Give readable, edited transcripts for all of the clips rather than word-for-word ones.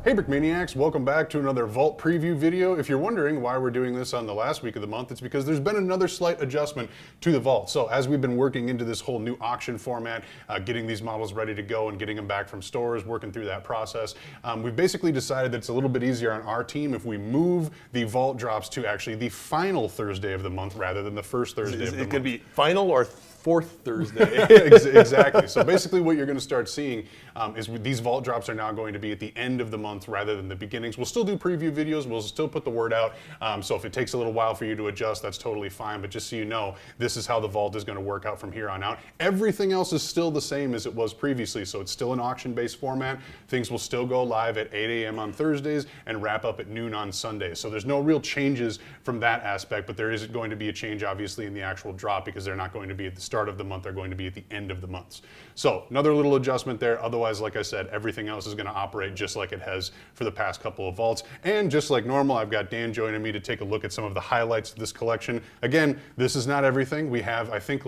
Hey Brickmaniacs, welcome back to another Vault preview video. If you're wondering why we're doing this on the last week of the month, it's because there's been another slight adjustment to the Vault. So as we've been working into this whole new auction format, getting these models ready to go and getting them back from stores, working through that process, we've basically decided that it's a little bit easier on our team if we move the Vault drops to actually the final Thursday of the month rather than the first Thursday of the month. It could be final or fourth Thursday. Exactly. So basically what you're going to start seeing is these Vault drops are now going to be at the end of the month rather than the beginnings. We'll still do preview videos. We'll still put the word out. So if it takes a little while for you to adjust, that's totally fine. But just so you know, this is how the Vault is going to work out from here on out. Everything else is still the same as it was previously. So it's still an auction-based format. Things will still go live at 8 a.m. on Thursdays and wrap up at noon on Sundays. So there's no real changes from that aspect, but there is going to be a change obviously in the actual drop because they're not going to be at the start of the month. They're going to be at the end of the months. So another little adjustment there. Otherwise, like I said, everything else is going to operate just like it has for the past couple of vaults. And just like normal, I've got Dan joining me to take a look at some of the highlights of this collection. Again, this is not everything. We have, I think,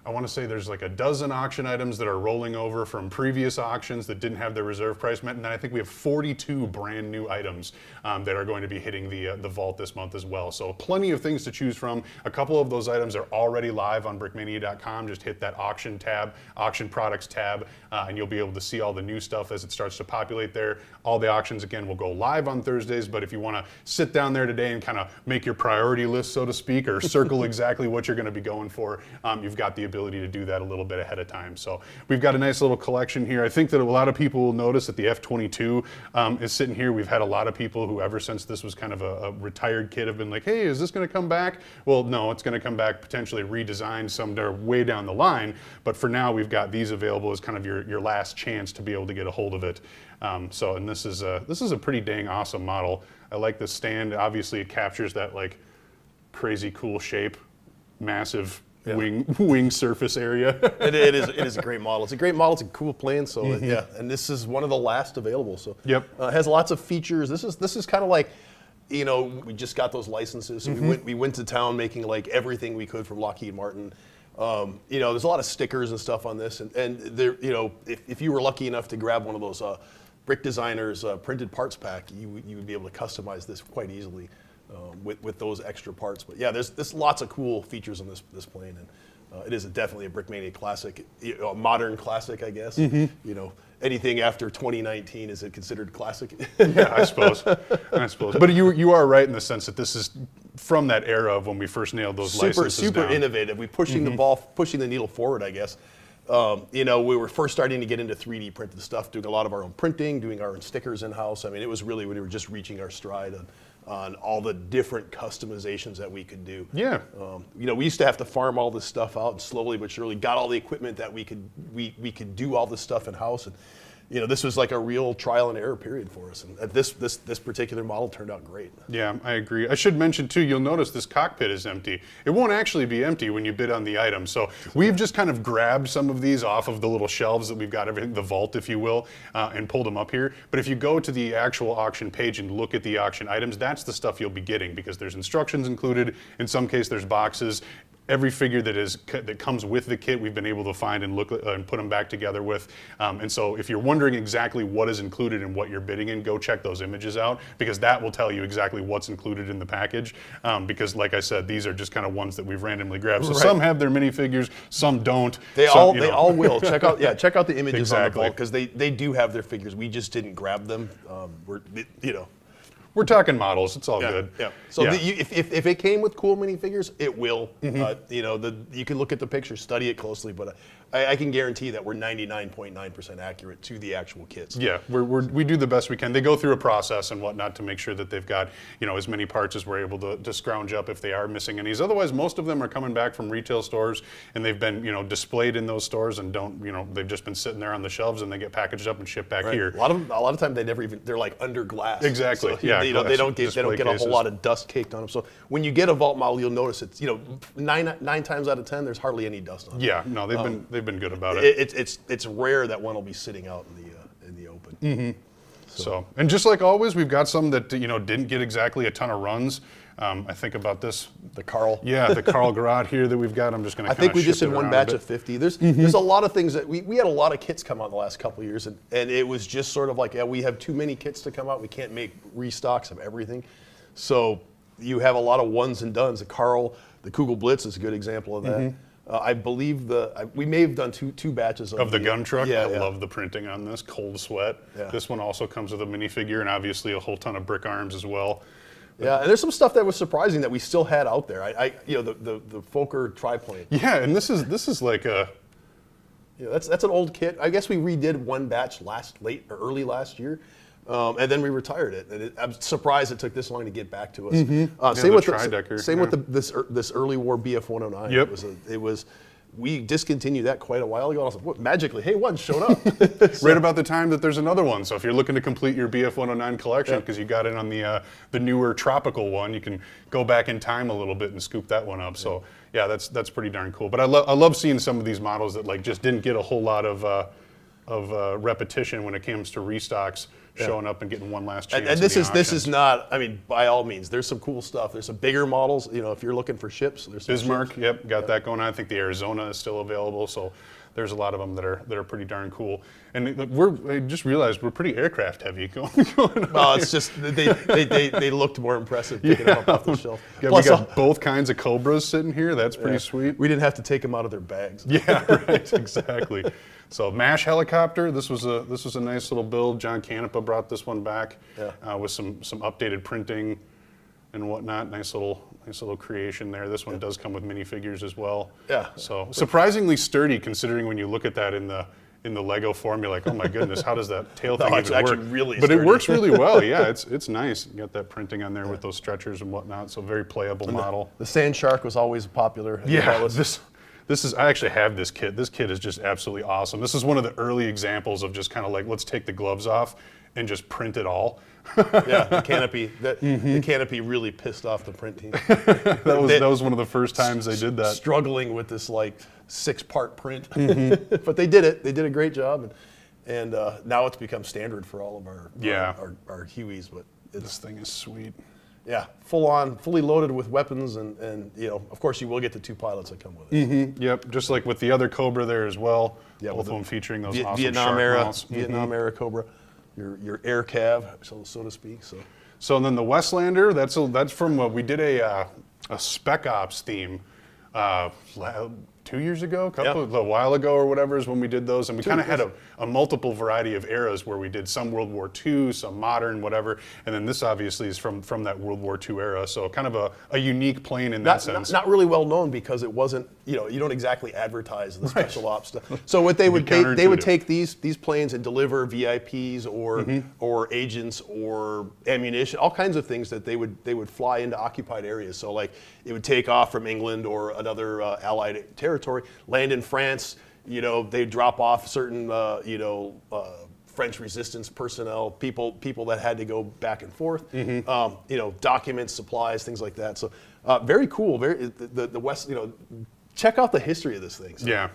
I want to say there's like a dozen auction items that are rolling over from previous auctions that didn't have their reserve price met, and then I think we have 42 brand new items that are going to be hitting the Vault this month as well. So plenty of things to choose from. A couple of those items are already live on brickmania.com. Just hit that auction tab, auction products tab, and you'll be able to see all the new stuff as it starts to populate there. All the auctions, again, will go live on Thursdays, but if you want to sit down there today and kind of make your priority list, so to speak, or circle exactly what you're going to be going for, you've got the ability to do that a little bit ahead of time. So we've got a nice little collection here. I think that a lot of people will notice that the F-22 is sitting here. We've had a lot of people who, ever since this was kind of a retired kid, have been like, hey, is this going to come back? Well, no, it's going to come back potentially redesigned. Some are way down the line, but for now we've got these available as kind of your last chance to be able to get a hold of it. And this is a pretty dang awesome model. I like the stand. Obviously it captures that like crazy cool shape, massive wing surface area. It is a great model. It's a great model. It's a cool plane. So yeah, and this is one of the last available. So yep, it has lots of features. This is kind of like, you know, we just got those licenses. So we went to town making like everything we could from Lockheed Martin. You know, there's a lot of stickers and stuff on this, and there, you know, if you were lucky enough to grab one of those Brick Designers printed parts pack, you would be able to customize this quite easily. With those extra parts. But yeah, there's lots of cool features on this plane, and it is definitely a Brickmania classic, a modern classic, I guess. You know, anything after 2019, is it considered classic? Yeah, I suppose. But you are right in the sense that this is from that era of when we first nailed those licenses super down. Innovative. We're pushing the ball, pushing the needle forward, I guess. You know, we were first starting to get into 3D printed stuff, doing a lot of our own printing, doing our own stickers in-house. I mean, it was really, we were just reaching our stride on all the different customizations that we could do. Yeah. You know, we used to have to farm all this stuff out, and slowly but surely got all the equipment that we could do all this stuff in-house. And you know, this was like a real trial and error period for us, and this particular model turned out great. Yeah, I agree. I should mention too, you'll notice this cockpit is empty. It won't actually be empty when you bid on the item. So we've just kind of grabbed some of these off of the little shelves that we've got, everything, the Vault, if you will, and pulled them up here. But if you go to the actual auction page and look at the auction items, that's the stuff you'll be getting, because there's instructions included. In some case, there's boxes. Every figure that comes with the kit, we've been able to find and look and put them back together with. And so if you're wondering exactly what is included and what you're bidding in, go check those images out, because that will tell you exactly what's included in the package. Because like I said, these are just kind of ones that we've randomly grabbed. So some have their minifigures, some don't. They all will. Check out the images on the Vault, because they do have their figures. We just didn't grab them. We're talking models. It's all good. Yeah. So if it came with cool minifigures, it will. You know, you can look at the picture, study it closely, but I can guarantee that we're 99.9% accurate to the actual kits. Yeah, we do the best we can. They go through a process and whatnot to make sure that they've got, you know, as many parts as we're able to scrounge up if they are missing any. Otherwise, most of them are coming back from retail stores, and they've been, you know, displayed in those stores and they've just been sitting there on the shelves, and they get packaged up and shipped back here. A lot of time they're like under glass. Exactly. So, yeah. They don't get a whole lot of dust caked on them. So when you get a Vault model, you'll notice it's, you know, nine times out of 10 there's hardly any dust on it. Yeah, no, they've been good about it. It's rare that one will be sitting out in the open. So, and just like always, we've got some that didn't get exactly a ton of runs. I think about this. The Carl. Yeah, the Carl Garot here that we've got. I'm just going to. I think we just did one batch of 50. There's a lot of things that we had a lot of kits come out in the last couple of years, and it was just sort of like, yeah, we have too many kits to come out. We can't make restocks of everything. So you have a lot of ones and dones. The Carl, the Kugel Blitz is a good example of that. I believe we may have done two batches of the gun truck. Yeah, I love the printing on this. Cold Sweat. Yeah. This one also comes with a minifigure and obviously a whole ton of brick arms as well. Yeah, and there's some stuff that was surprising that we still had out there. The Fokker triplane. Yeah, and this is like a. Yeah, that's an old kit. I guess we redid one batch early last year, and then we retired it. And I'm surprised it took this long to get back to us. Same with this early war BF 109. Yep. We discontinued that quite a while ago. I was like, what, magically, hey, one's shown up. Right about the time that there's another one. So if you're looking to complete your BF 109 collection because you got in on the newer tropical one, you can go back in time a little bit and scoop that one up. So yeah, that's pretty darn cool. But I love seeing some of these models that like just didn't get a whole lot of repetition when it comes to restocks. Showing up and getting one last chance. And this is not. I mean, by all means, there's some cool stuff. There's some bigger models. If you're looking for ships, there's some Bismarck. ships. Got that going on. I think the Arizona is still available. So there's a lot of them that are pretty darn cool. And I just realized we're pretty aircraft heavy going on. Well, it's just they looked more impressive picking them up off the shelf. Yeah, we got both kinds of Cobras sitting here. That's pretty sweet. We didn't have to take them out of their bags. Yeah, right. Exactly. So MASH helicopter. This was a nice little build. John Canepa brought this one back with some updated printing and whatnot. Nice little creation there. This one does come with minifigures as well. Yeah. So surprisingly sturdy considering when you look at that in the Lego form, you're like, oh my goodness, how does that tail thing even actually work? really but sturdy. It works really well. Yeah, it's nice. You got that printing on there with those stretchers and whatnot. So very playable model. The Sand Shark was always popular. Yeah. This is, I actually have this kit. This kit is just absolutely awesome. This is one of the early examples of just kind of like, let's take the gloves off and just print it all. Yeah, the canopy. The canopy really pissed off the print team. that was one of the first times they did that. Struggling with this like 6-part print, but they did it. They did a great job, and now it's become standard for all of our Hueys. But this thing is sweet. Yeah, fully loaded with weapons, and of course you will get the 2 pilots that come with it. Yep, just like with the other Cobra there as well. Yeah, both of them featuring those awesome Vietnam era Cobra, your air cav, so to speak. So then the Westlander, that's from we did a Spec Ops theme 2 years ago, a while ago or whatever is when we did those, and we kind of had a multiple variety of eras where we did some World War II, some modern, whatever, and then this obviously is from that World War II era, so kind of a unique plane in that sense. Not really well known because it wasn't, you don't exactly advertise the special ops stuff. So what they would take these planes and deliver VIPs or agents or ammunition, all kinds of things that they would fly into occupied areas. So like it would take off from England or another allied territory, land in France, they drop off certain, French resistance personnel, people that had to go back and forth, documents, supplies, things like that. So very cool. The West, check out the history of this thing. So, yeah.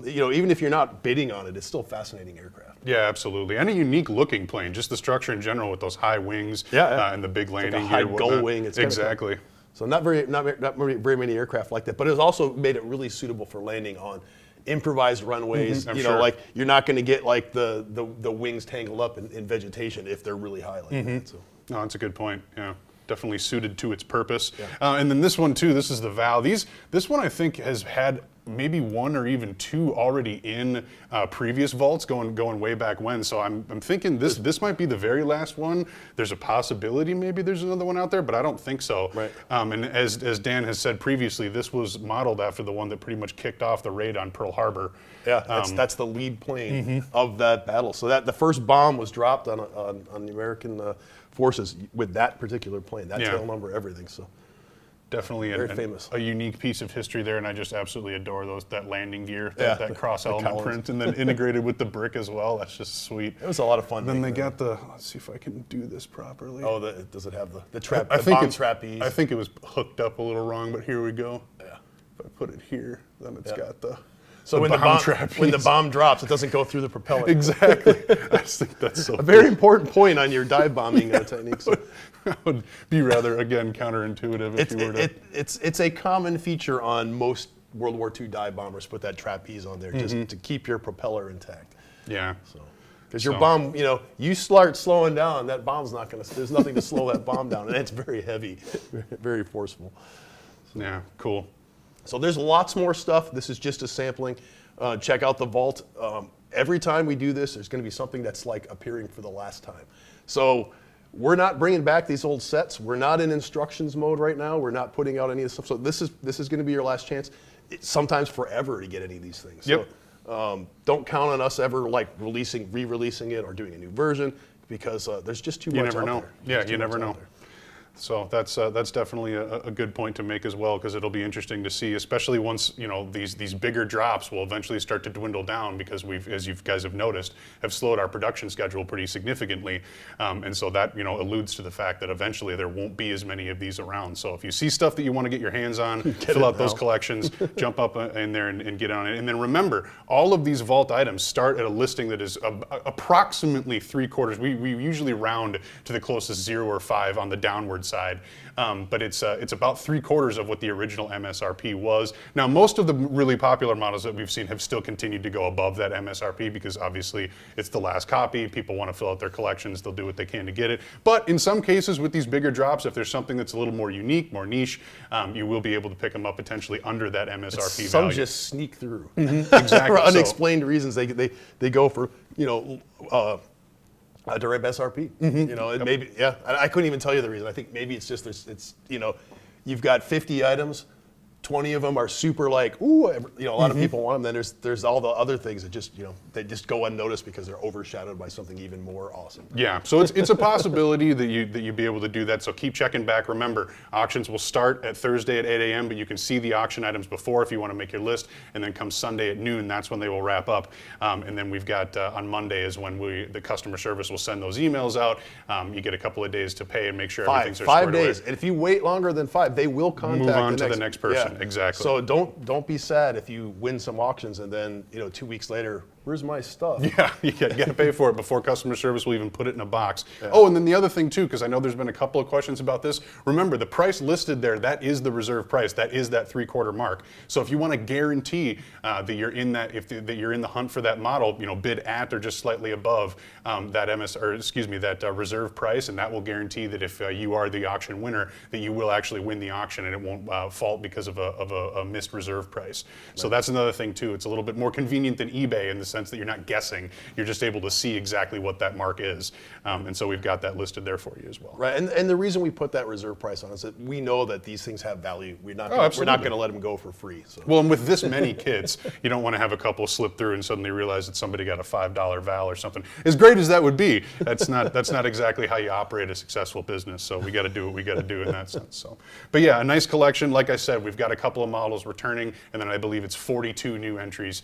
Even if you're not bidding on it, it's still a fascinating aircraft. Yeah, absolutely. And a unique looking plane, just the structure in general with those high wings and the big landing gear. Like high gull wing. It's exactly. So not very many aircraft like that, but it's also made it really suitable for landing on improvised runways. Sure. Like you're not going to get like the wings tangled up in vegetation if they're really high like that. So. No, that's a good point. Yeah, definitely suited to its purpose. Yeah. And then this one too. This is the Val. This one I think has had maybe 1 or even 2 already in previous vaults going way back when. So I'm thinking this might be the very last one. There's a possibility maybe there's another one out there, but I don't think so. Right. And as Dan has said previously, this was modeled after the one that pretty much kicked off the raid on Pearl Harbor. Yeah, that's the lead plane of that battle. So that the first bomb was dropped on the American forces with that particular plane, that tail number, everything. So. Definitely famous. A unique piece of history there, and I just absolutely adore that landing gear, that cross-element print, and then integrated with the brick as well. That's just sweet. It was a lot of fun. Then they got let's see if I can do this properly. Oh, does it have the trap? The bomb trapeze. I think it was hooked up a little wrong, but here we go. Yeah. If I put it here, then it's got the So when the bomb drops, it doesn't go through the propeller. Exactly. I think that's so A very important point on your dive bombing techniques. That would be rather, again, counterintuitive if you were to... It's a common feature on most World War II dive bombers, put that trapeze on there just to keep your propeller intact. Yeah. Because your bomb, you start slowing down, that bomb's not going to, there's nothing to slow that bomb down, and it's very heavy, very forceful. Yeah, cool. So there's lots more stuff. This is just a sampling. Check out the vault. Every time we do this, there's going to be something that's like appearing for the last time. So we're not bringing back these old sets. We're not in instructions mode right now. We're not putting out any of this stuff. So this is going to be your last chance. Sometimes forever to get any of these things. Yep. So don't count on us ever like re-releasing it or doing a new version because there's just too much. You never out know. there. Yeah, you never know. So that's definitely a good point to make as well, because it'll be interesting to see, especially once these bigger drops will eventually start to dwindle down, because we've, as you guys have noticed, have slowed our production schedule pretty significantly, and so that alludes to the fact that eventually there won't be as many of these around. So if you see stuff that you want to get your hands on, fill out those collections, jump up in there and get on it. And then remember, all of these vault items start at a listing that is approximately 3/4. We usually round to the closest 0 or 5 on the downward side, but it's about 3/4 of what the original MSRP was. Now, most of the really popular models that we've seen have still continued to go above that MSRP, because obviously it's the last copy. People want to fill out their collections. They'll do what they can to get it. But in some cases with these bigger drops, if there's something that's a little more unique, more niche, you will be able to pick them up potentially under that MSRP Some value. just sneak through. Exactly. For unexplained reasons, they go for a direct SRP. Maybe, yeah. I couldn't even tell you the reason. I think maybe it's just you've got 50 items, 20 of them are super like, ooh, a lot of people want them. Then there's all the other things that just, they just go unnoticed because they're overshadowed by something even more awesome. Yeah, so it's a possibility that you be able to do that. So keep checking back. Remember, auctions will start at Thursday at 8 a.m., but you can see the auction items before if you want to make your list. And then come Sunday at noon, that's when they will wrap up. And then we've got on Monday is when the customer service will send those emails out. You get a couple of days to pay and make sure everything's five squared days. away. And if you wait longer than 5, they will contact Move on to the next person. Yeah. Exactly. So don't be sad if you win some auctions and then 2 weeks later, where's my stuff? Yeah, you got to pay for it before customer service will even put it in a box. Yeah. Oh, and then the other thing too, because I know there's been a couple of questions about this. Remember, the price listed there, that is the reserve price. That is that 3/4 mark. So if you want to guarantee that you're in that you're in the hunt for that model, bid at or just slightly above that reserve price, and that will guarantee that if you are the auction winner, that you will actually win the auction and it won't fault because of a missed reserve price. Right. So that's another thing too. It's a little bit more convenient than eBay in the sense that you're not guessing. You're just able to see exactly what that mark is. And so we've got that listed there for you as well. Right, and the reason we put that reserve price on is that we know that these things have value. We're not going to let them go for free. So. Well, and with this many kits, you don't want to have a couple slip through and suddenly realize that somebody got a $5 val or something. As great as that would be, that's not exactly how you operate a successful business. So we got to do what we got to do in that sense. So, but yeah, a nice collection. Like I said, we've got a couple of models returning, and then I believe it's 42 new entries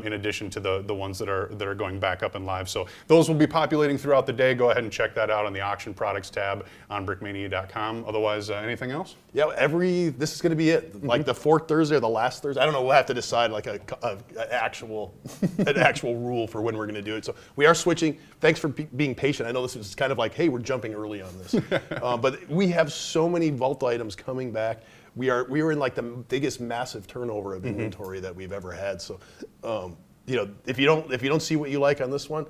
in addition to the ones that are going back up and live. So those will be populating throughout the day. Go ahead and check that out on the auction products tab on brickmania.com. Otherwise, anything else? Yeah, this is going to be it. Like the fourth Thursday or the last Thursday. I don't know. We'll have to decide like an actual rule for when we're going to do it. So we are switching. Thanks for being patient. I know this is kind of like, hey, we're jumping early on this, but we have so many vault items coming back. We were in like the biggest massive turnover of inventory that we've ever had. So, if you don't see what you like on this one,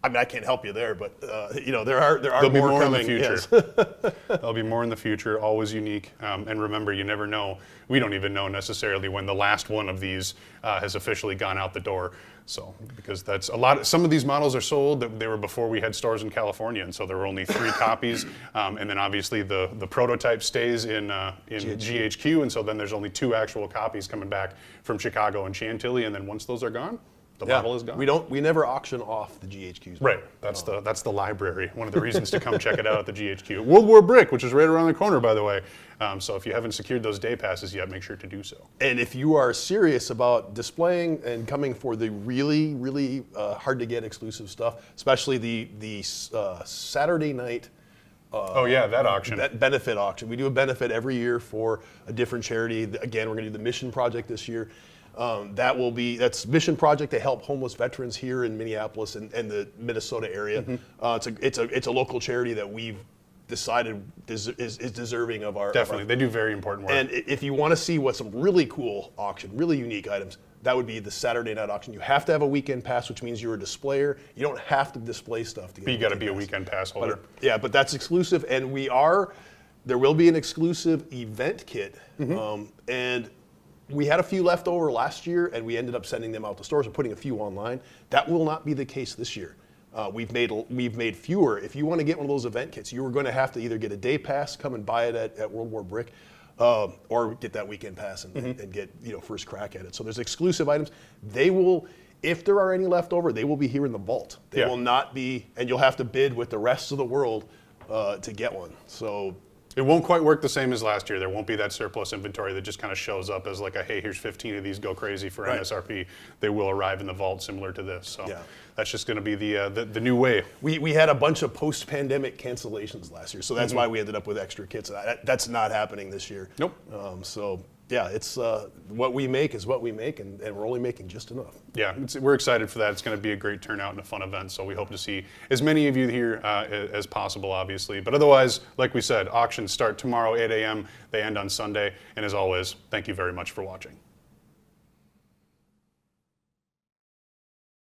I mean, I can't help you there, but there are There'll be more coming in the future. Yes. There'll be more in the future. Always unique. And remember, you never know. We don't even know necessarily when the last one of these has officially gone out the door. So, because that's some of these models are sold. They were before we had stores in California, and so there were only 3 copies. And then obviously the prototype stays in GHQ, and so then there's only 2 actual copies coming back from Chicago and Chantilly. And then once those are gone, the model is gone. We never auction off the GHQs. Right. That's the library. One of the reasons to come check it out at the GHQ. World War Brick, which is right around the corner, by the way. So if you haven't secured those day passes yet, make sure to do so. And if you are serious about displaying and coming for the really, really hard to get exclusive stuff, especially the Saturday night. That auction. That benefit auction. We do a benefit every year for a different charity. Again, we're going to do the Mission Project this year. That's Mission Project to help homeless veterans here in Minneapolis and the Minnesota area. It's a local charity that we've decided is deserving of our. Definitely, they do very important work. And if you want to see what some really cool auction, really unique items, that would be the Saturday night auction. You have to have a weekend pass, which means you're a displayer. You don't have to display stuff to get. But you got to be a weekend pass holder. But that's exclusive, and there will be an exclusive event kit, and we had a few left over last year, and we ended up sending them out to stores and putting a few online. That will not be the case this year. We've made fewer. If you want to get one of those event kits, you are going to have to either get a day pass, come and buy it at World War Brick, or get that weekend pass and get first crack at it. So there's exclusive items. They will, if there are any left over, they will be here in the vault. They will not be, and you'll have to bid with the rest of the world to get one. So. It won't quite work the same as last year. There won't be that surplus inventory that just kind of shows up as like hey, here's 15 of these, go crazy for MSRP. They will arrive in the vault similar to this. So that's just going to be the new way. We had a bunch of post-pandemic cancellations last year, so that's why we ended up with extra kits. That's not happening this year. Nope. It's what we make is what we make, and we're only making just enough. Yeah, we're excited for that. It's going to be a great turnout and a fun event, so we hope to see as many of you here as possible, obviously. But otherwise, like we said, auctions start tomorrow, 8 a.m. They end on Sunday. And as always, thank you very much for watching.